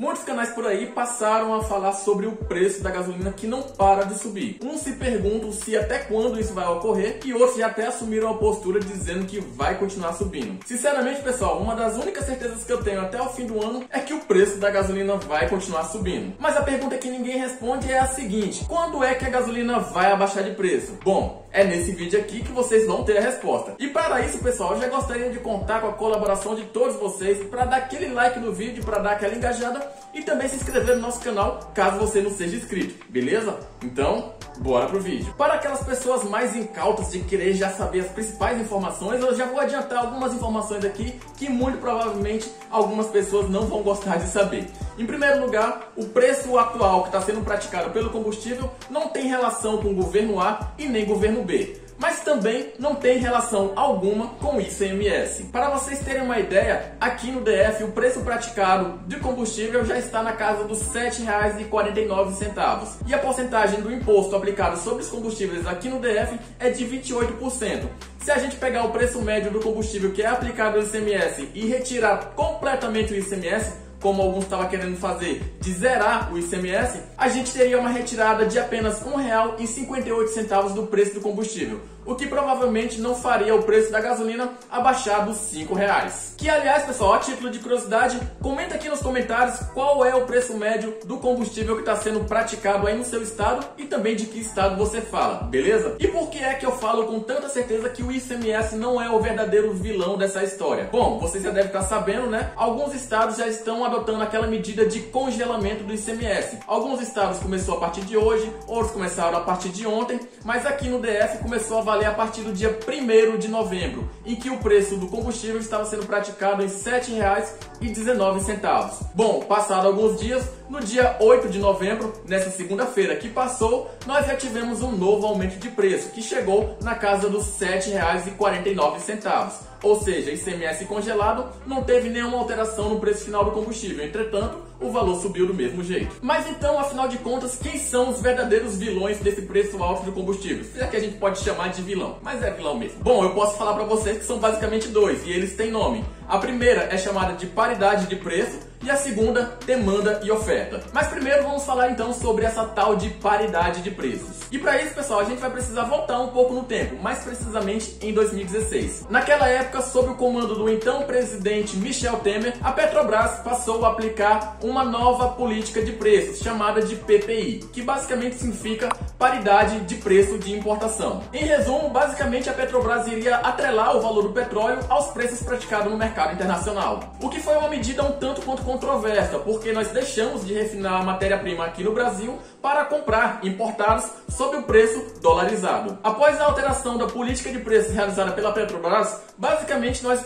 Muitos canais por aí passaram a falar sobre o preço da gasolina que não para de subir. Uns se perguntam se até quando isso vai ocorrer e outros já até assumiram a postura dizendo que vai continuar subindo. Sinceramente, pessoal, uma das únicas certezas que eu tenho até o fim do ano é que o preço da gasolina vai continuar subindo. Mas a pergunta que ninguém responde é a seguinte: quando é que a gasolina vai abaixar de preço? Bom, é nesse vídeo aqui que vocês vão ter a resposta. E para isso, pessoal, eu já gostaria de contar com a colaboração de todos vocês para dar aquele like no vídeo, para dar aquela engajada e também se inscrever no nosso canal, caso você não seja inscrito, beleza? Então, bora pro vídeo. Para aquelas pessoas mais incautas de querer já saber as principais informações, eu já vou adiantar algumas informações aqui que muito provavelmente algumas pessoas não vão gostar de saber. Em primeiro lugar, o preço atual que está sendo praticado pelo combustível não tem relação com o governo A e nem governo B, mas também não tem relação alguma com o ICMS. Para vocês terem uma ideia, aqui no DF o preço praticado de combustível já está na casa dos R$ 7,49 e a porcentagem do imposto aplicado sobre os combustíveis aqui no DF é de 28%. Se a gente pegar o preço médio do combustível que é aplicado no ICMS e retirar completamente o ICMS, como alguns estavam querendo fazer, de zerar o ICMS, a gente teria uma retirada de apenas R$ 1,58 do preço do combustível, o que provavelmente não faria o preço da gasolina abaixar dos R$ 5,00. Que, aliás, pessoal, a título de curiosidade, comenta aqui nos comentários qual é o preço médio do combustível que está sendo praticado aí no seu estado e também de que estado você fala, beleza? E por que é que eu falo com tanta certeza que o ICMS não é o verdadeiro vilão dessa história? Bom, vocês já devem estar sabendo, né? Alguns estados já estão adotando aquela medida de congelamento do ICMS. Alguns estados começou a partir de hoje, outros começaram a partir de ontem, mas aqui no DF começou a valer a partir do dia 1º de novembro, em que o preço do combustível estava sendo praticado em R$ 7,19. Bom, passado alguns dias, no dia 8 de novembro, nessa segunda-feira que passou, nós já tivemos um novo aumento de preço, que chegou na casa dos R$ 7,49. Ou seja, ICMS congelado, não teve nenhuma alteração no preço final do combustível. Entretanto, o valor subiu do mesmo jeito. Mas então, afinal de contas, quem são os verdadeiros vilões desse preço alto do combustível? Se é que a gente pode chamar de vilão, mas é vilão mesmo. Bom, eu posso falar para vocês que são basicamente dois, e eles têm nome. A primeira é chamada de paridade de preço e a segunda, demanda e oferta. Mas primeiro vamos falar então sobre essa tal de paridade de preços. E para isso, pessoal, a gente vai precisar voltar um pouco no tempo, mais precisamente em 2016. Naquela época, sob o comando do então presidente Michel Temer, a Petrobras passou a aplicar uma nova política de preços, chamada de PPI, que basicamente significa paridade de preço de importação. Em resumo, basicamente a Petrobras iria atrelar o valor do petróleo aos preços praticados no mercado internacional. O que foi uma medida um tanto quanto controversa, porque nós deixamos de refinar a matéria-prima aqui no Brasil para comprar importados sob o preço dolarizado. Após a alteração da política de preços realizada pela Petrobras, basicamente nós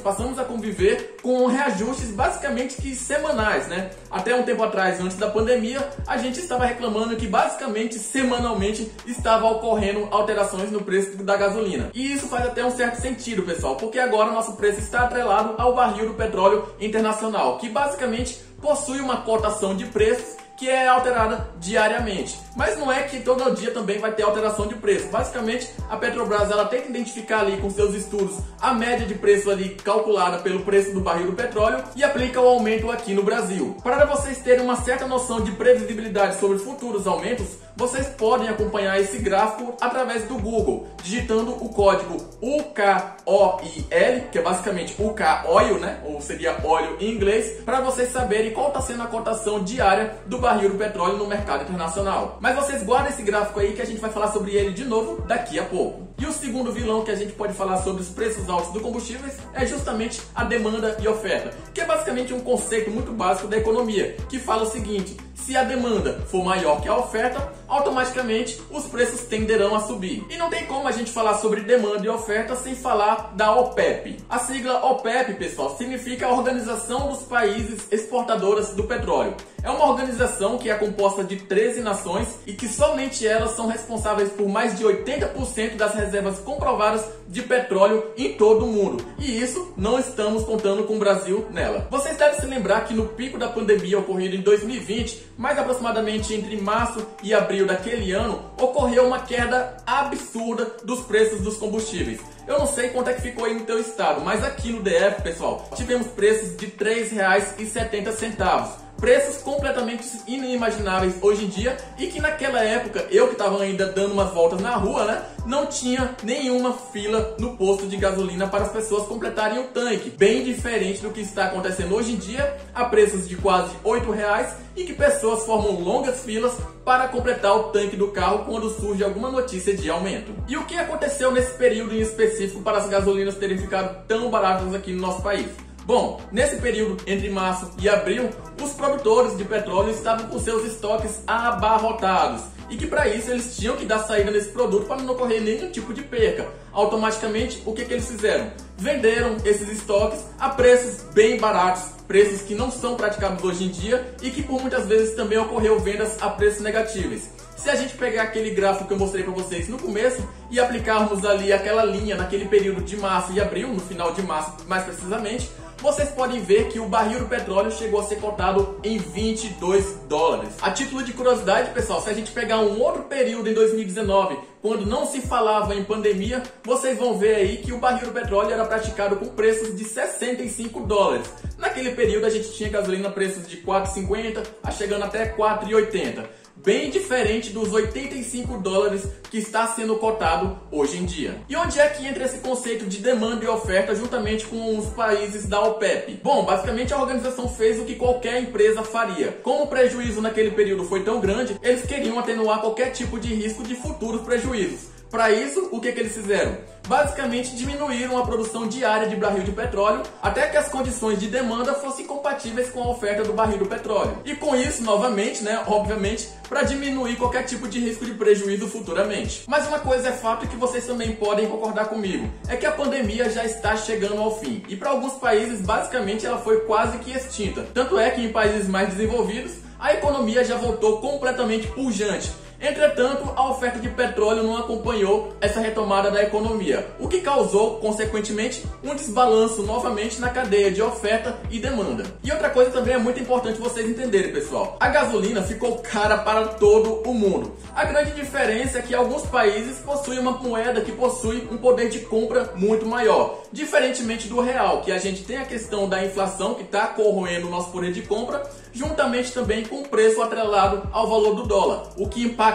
passamos a conviver com reajustes basicamente que semanais, né? Até um tempo atrás, antes da pandemia, a gente estava reclamando que basicamente semanalmente estava ocorrendo alterações no preço da gasolina. E isso faz até um certo sentido, pessoal, porque agora nosso preço está atrelado ao barril do petróleo internacional, que basicamente possui uma cotação de preços que é alterada diariamente. Mas não é que todo dia também vai ter alteração de preço. Basicamente, a Petrobras ela tenta identificar ali com seus estudos a média de preço ali calculada pelo preço do barril do petróleo e aplica o aumento aqui no Brasil. Para vocês terem uma certa noção de previsibilidade sobre futuros aumentos, vocês podem acompanhar esse gráfico através do Google, digitando o código UKOIL, que é basicamente UK Oil, né? Ou seria óleo em inglês, para vocês saberem qual está sendo a cotação diária do barril do petróleo no mercado internacional. Mas vocês guardem esse gráfico aí que a gente vai falar sobre ele de novo daqui a pouco. E o segundo vilão que a gente pode falar sobre os preços altos do combustíveis é justamente a demanda e oferta, que é basicamente um conceito muito básico da economia, que fala o seguinte: se a demanda for maior que a oferta, automaticamente os preços tenderão a subir. E não tem como a gente falar sobre demanda e oferta sem falar da OPEP. A sigla OPEP, pessoal, significa a Organização dos Países Exportadoras do Petróleo. É uma organização que é composta de 13 nações e que somente elas são responsáveis por mais de 80% das reservas comprovadas de petróleo em todo o mundo. E isso não estamos contando com o Brasil nela. Vocês devem se lembrar que no pico da pandemia ocorrido em 2020, mais aproximadamente entre março e abril daquele ano, ocorreu uma queda absurda dos preços dos combustíveis. Eu não sei quanto é que ficou aí no teu estado, mas aqui no DF, pessoal, tivemos preços de R$ 3,70. preços completamente inimagináveis hoje em dia e que naquela época, eu que estava ainda dando umas voltas na rua, né, não tinha nenhuma fila no posto de gasolina para as pessoas completarem o tanque. Bem diferente do que está acontecendo hoje em dia, a preços de quase R$8 e que pessoas formam longas filas para completar o tanque do carro quando surge alguma notícia de aumento. E o que aconteceu nesse período em específico para as gasolinas terem ficado tão baratas aqui no nosso país? Bom, nesse período entre março e abril, os produtores de petróleo estavam com seus estoques abarrotados e que para isso eles tinham que dar saída nesse produto para não ocorrer nenhum tipo de perca. Automaticamente, o que eles fizeram? Venderam esses estoques a preços bem baratos, preços que não são praticados hoje em dia e que por muitas vezes também ocorreu vendas a preços negativos. Se a gente pegar aquele gráfico que eu mostrei para vocês no começo e aplicarmos ali aquela linha naquele período de março e abril, no final de março mais precisamente, vocês podem ver que o barril do petróleo chegou a ser cotado em $22. A título de curiosidade, pessoal, se a gente pegar um outro período em 2019, quando não se falava em pandemia, vocês vão ver aí que o barril do petróleo era praticado com preços de $65. Naquele período a gente tinha gasolina a preços de R$4,50, chegando até R$4,80. Bem diferente dos $85 que está sendo cotado hoje em dia. E onde é que entra esse conceito de demanda e oferta juntamente com os países da OPEP? Bom, basicamente a organização fez o que qualquer empresa faria. Como o prejuízo naquele período foi tão grande, eles queriam atenuar qualquer tipo de risco de futuros prejuízos. Para isso, o que eles fizeram? Basicamente diminuíram a produção diária de barril de petróleo até que as condições de demanda fossem compatíveis com a oferta do barril do petróleo. E com isso, novamente, né, obviamente, para diminuir qualquer tipo de risco de prejuízo futuramente. Mas uma coisa é fato e que vocês também podem concordar comigo, é que a pandemia já está chegando ao fim. E para alguns países, basicamente, ela foi quase que extinta. Tanto é que em países mais desenvolvidos, a economia já voltou completamente pujante. Entretanto, a oferta de petróleo não acompanhou essa retomada da economia, o que causou, consequentemente, um desbalanço novamente na cadeia de oferta e demanda. E outra coisa também é muito importante vocês entenderem, pessoal. A gasolina ficou cara para todo o mundo. A grande diferença é que alguns países possuem uma moeda que possui um poder de compra muito maior. Diferentemente do real, que a gente tem a questão da inflação que está corroendo o nosso poder de compra, juntamente também com o preço atrelado ao valor do dólar, o que impacta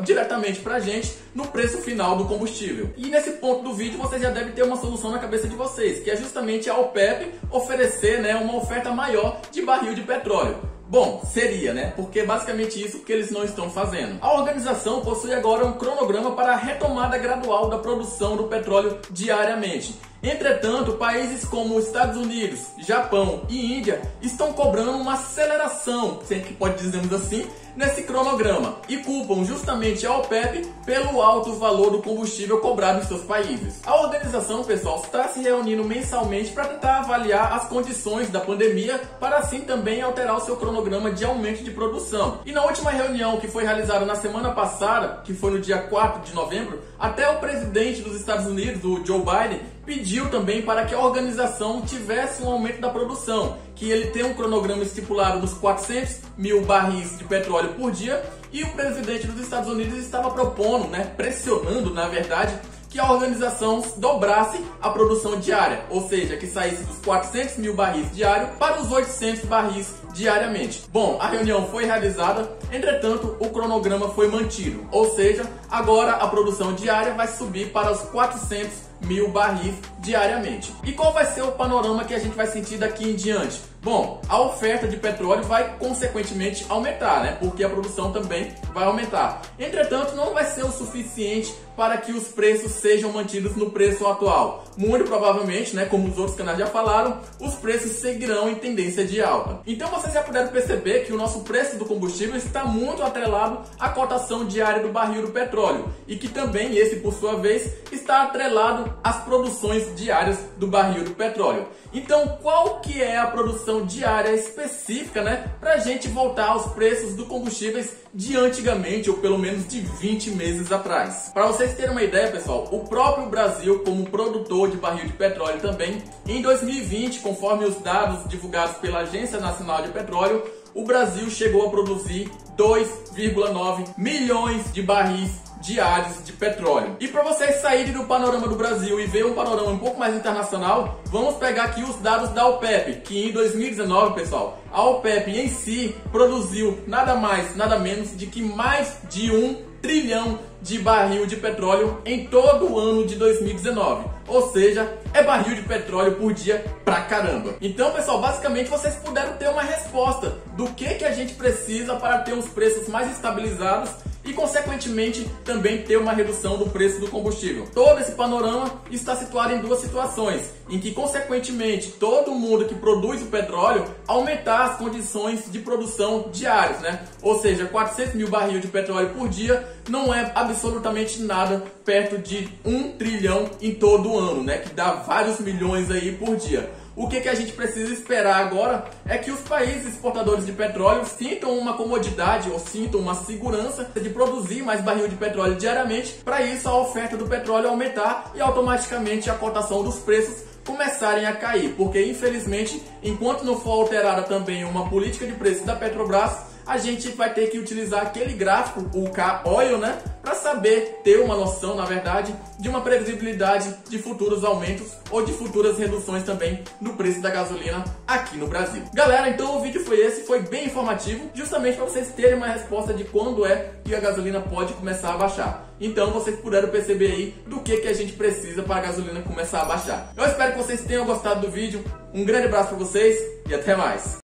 diretamente para a gente no preço final do combustível. E nesse ponto do vídeo vocês já devem ter uma solução na cabeça de vocês, que é justamente a OPEP oferecer, né, uma oferta maior de barril de petróleo. Bom, seria, né? Porque é basicamente isso que eles não estão fazendo. A organização possui agora um cronograma para a retomada gradual da produção do petróleo diariamente. Entretanto, países como Estados Unidos, Japão e Índia estão cobrando uma aceleração, se a gente pode dizer assim, nesse cronograma e culpam justamente a OPEP pelo alto valor do combustível cobrado em seus países. A organização, pessoal, está se reunindo mensalmente para tentar avaliar as condições da pandemia para assim também alterar o seu cronograma de aumento de produção. E na última reunião que foi realizada na semana passada, que foi no dia 4 de novembro, até o presidente dos Estados Unidos, o Joe Biden, pediu também para que a organização tivesse um aumento da produção, que ele tem um cronograma estipulado dos 400 mil barris de petróleo por dia, e o presidente dos Estados Unidos estava propondo, né, pressionando na verdade, que a organização dobrasse a produção diária, ou seja, que saísse dos 400 mil barris diários para os 800 barris diariamente. Bom, a reunião foi realizada, entretanto o cronograma foi mantido, ou seja, agora a produção diária vai subir para os 400 mil barris diariamente. E qual vai ser o panorama que a gente vai sentir daqui em diante? Bom, a oferta de petróleo vai consequentemente aumentar, né? Porque a produção também vai aumentar. Entretanto, não vai ser o suficiente para que os preços sejam mantidos no preço atual. Muito provavelmente, né, como os outros canais já falaram, os preços seguirão em tendência de alta. Então vocês já puderam perceber que o nosso preço do combustível está muito atrelado à cotação diária do barril do petróleo e que também esse, por sua vez, está atrelado às produções diárias do barril do petróleo. Então, qual que é a produção diária específica, né, para a gente voltar aos preços dos combustíveis de antigamente, ou pelo menos de 20 meses atrás? Para vocês terem uma ideia, pessoal, o próprio Brasil, como produtor de barril de petróleo também, em 2020, conforme os dados divulgados pela Agência Nacional de Petróleo, o Brasil chegou a produzir 2,9 milhões de barris diários de petróleo. E para vocês saírem do panorama do Brasil e ver um panorama um pouco mais internacional, vamos pegar aqui os dados da OPEP, que em 2019, pessoal, a OPEP em si produziu nada mais, nada menos de que mais de 1 trilhão de barril de petróleo em todo o ano de 2019. Ou seja, é barril de petróleo por dia pra caramba. Então, pessoal, basicamente vocês puderam ter uma resposta do que a gente precisa para ter os preços mais estabilizados e, consequentemente, também ter uma redução do preço do combustível. Todo esse panorama está situado em duas situações, em que, consequentemente, todo mundo que produz o petróleo aumentar as condições de produção diárias, né? Ou seja, 400 mil barris de petróleo por dia não é absolutamente nada perto de 1 trilhão em todo o ano, né? Que dá vários milhões aí por dia. O que a gente precisa esperar agora é que os países exportadores de petróleo sintam uma comodidade ou sintam uma segurança de produzir mais barril de petróleo diariamente. Para isso, a oferta do petróleo aumentar e automaticamente a cotação dos preços começarem a cair. Porque, infelizmente, enquanto não for alterada também uma política de preço da Petrobras, a gente vai ter que utilizar aquele gráfico, o K-Oil, né? Para saber ter uma noção, na verdade, de uma previsibilidade de futuros aumentos ou de futuras reduções também no preço da gasolina aqui no Brasil. Galera, então o vídeo foi esse, foi bem informativo, justamente para vocês terem uma resposta de quando é que a gasolina pode começar a baixar. Então vocês puderam perceber aí do que a gente precisa para a gasolina começar a baixar. Eu espero que vocês tenham gostado do vídeo, um grande abraço para vocês e até mais!